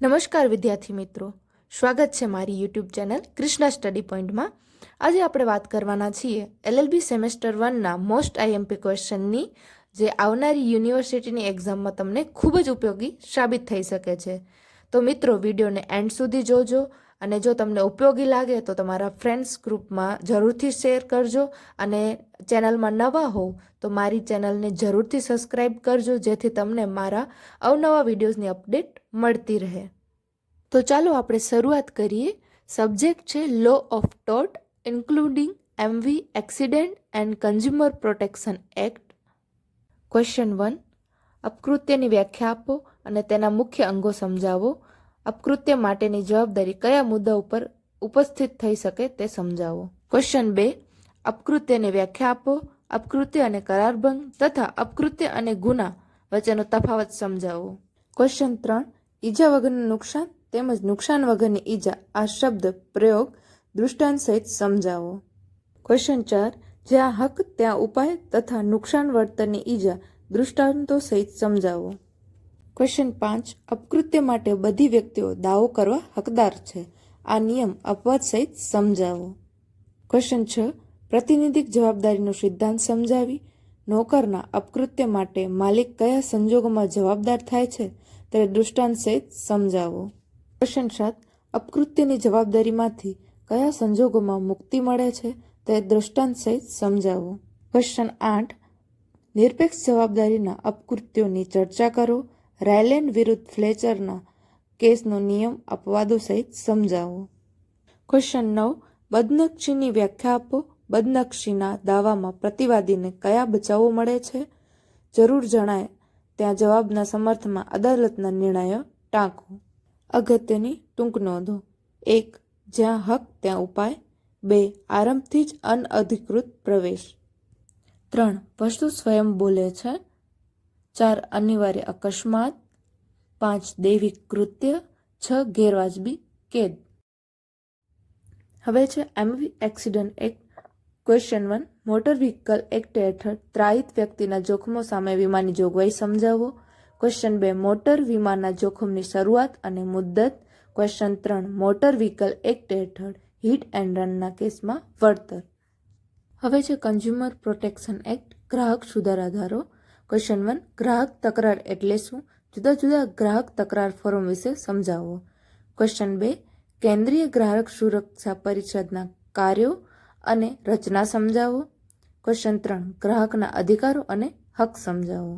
નમસ્કાર વિદ્યાર્થી મિત્રો, સ્વાગત છે મારી યુટ્યુબ ચેનલ કૃષ્ણા સ્ટડી પોઈન્ટમાં. આજે આપણે વાત કરવાના છીએ LLB સેમેસ્ટર 1ના મોસ્ટ IMP ક્વેશ્ચનની, જે આવનારી યુનિવર્સિટીની એક્ઝામમાં તમને ખૂબ જ ઉપયોગી સાબિત થઈ શકે છે. તો મિત્રો, વિડીયોને એન્ડ સુધી જોજો અને જો તમને ઉપયોગી લાગે તો તમારા ફ્રેન્ડ્સ ગ્રુપમાં જરૂરથી શેર કરજો અને ચેનલમાં નવા હોવ તો મારી ચેનલને જરૂરથી સબસ્ક્રાઈબ કરજો, જેથી તમને મારા અવનવા વિડીયોઝની અપડેટ મળતી રહે. તો ચાલો આપણે શરૂઆત કરીએ. સબ્જેક્ટ છે law of tort including MV accident and consumer protection act. Question 1. અપકૃત્યની વ્યાખ્યા આપો અને તેના મુખ્ય અંગો સમજાવો. અપકૃત્ય માટેની જવાબદારી કયા મુદ્દા ઉપર ઉપસ્થિત થઈ શકે તે સમજાવો. ક્વેશ્ચન 2. અપકૃત્યની વ્યાખ્યા આપો. અપકૃત્ય અને કરારભંગ તથા અપકૃત્ય અને ગુના વચ્ચેનો તફાવત સમજાવો. ક્વેશ્ચન 3. ઈજા વગરનું નુકસાન તેમજ નુકસાન વગરની ઈજા આ શબ્દ પ્રયોગ દૃષ્ટાંત સહિત સમજાવો. ક્વેશ્ચન 4. જ્યાં હક ત્યાં ઉપાય તથા નુકસાન વળતરની ઈજા દૃષ્ટાંતો સહિત સમજાવો. ક્વેશ્ચન 5. અપકૃત્ય માટે બધી વ્યક્તિઓ દાવો કરવા હકદાર છે. આ નિયમ અપવાદ સહિત સમજાવો. ક્વેશ્ચન 6. પ્રતિનિધિક જવાબદારીનો સિદ્ધાંત સમજાવી નોકરના અપકૃત્ય માટે માલિક કયા સંજોગોમાં જવાબદાર થાય છે તે દૃષ્ટાંત સહિત સમજાવો. ક્વેશ્ચન 7. અપકૃત્યની જવાબદારીમાંથી કયા સંજોગોમાં મુક્તિ મળે છે તે દૃષ્ટાંત સહિત સમજાવો. ક્વેશ્ચન 8. નિરપેક્ષ જવાબદારીના અપકૃત્યોની ચર્ચા કરો. રાયલેન્ડ વિરુદ્ધ ફ્લેચરના કેસનો નિયમ અપવાદો સહિત સમજાવો. ક્વેશ્ચન 9. બદનક્ષીની વ્યાખ્યા આપો. બદનક્ષીના દાવામાં પ્રતિવાદીને કયા બચાવો મળે છે? જરૂર જણાય ત્યાં જવાબના સમર્થમાં અદાલતના નિર્ણયો ટાંકો. અગત્યની ટૂંક નોંધો. 1. જ્યાં હક ત્યાં ઉપાય. 2. આરંભથી જ અનઅધિકૃત પ્રવેશ. 3. વસ્તુ સ્વયં બોલે છે. 4. અનિવાર્ય અકસ્માત. 5. દૈવિક કૃત્ય. 6. ગેરવાજબી કેદ. હવે છે MV accident act. Question 1. Motor vehicle act હેઠળ ત્રાહિત વ્યક્તિના જોખમો સામે વીમાની જોગવાઈ સમજાવો. ક્વેશ્ચન 2. મોટર વીમાના જોખમની શરૂઆત અને મુદ્દત. ક્વેશ્ચન 3. મોટર વ્હીકલ એક્ટ હેઠળ હિટ એન્ડ રનના કેસમાં વળતર. હવે છે કન્ઝ્યુમર પ્રોટેક્શન એક્ટ, ગ્રાહક સુધારા ધારો. ક્વેશ્ચન 1. ગ્રાહક તકરાર એટલે શું? જુદા જુદા ગ્રાહક તકરાર ફોરમ વિશે સમજાવો. ક્વેશ્ચન 2. કેન્દ્રીય ગ્રાહક સુરક્ષા પરિષદના કાર્યો અને રચના સમજાવો. ક્વેશ્ચન 3. ગ્રાહકના અધિકારો અને હક સમજાવો.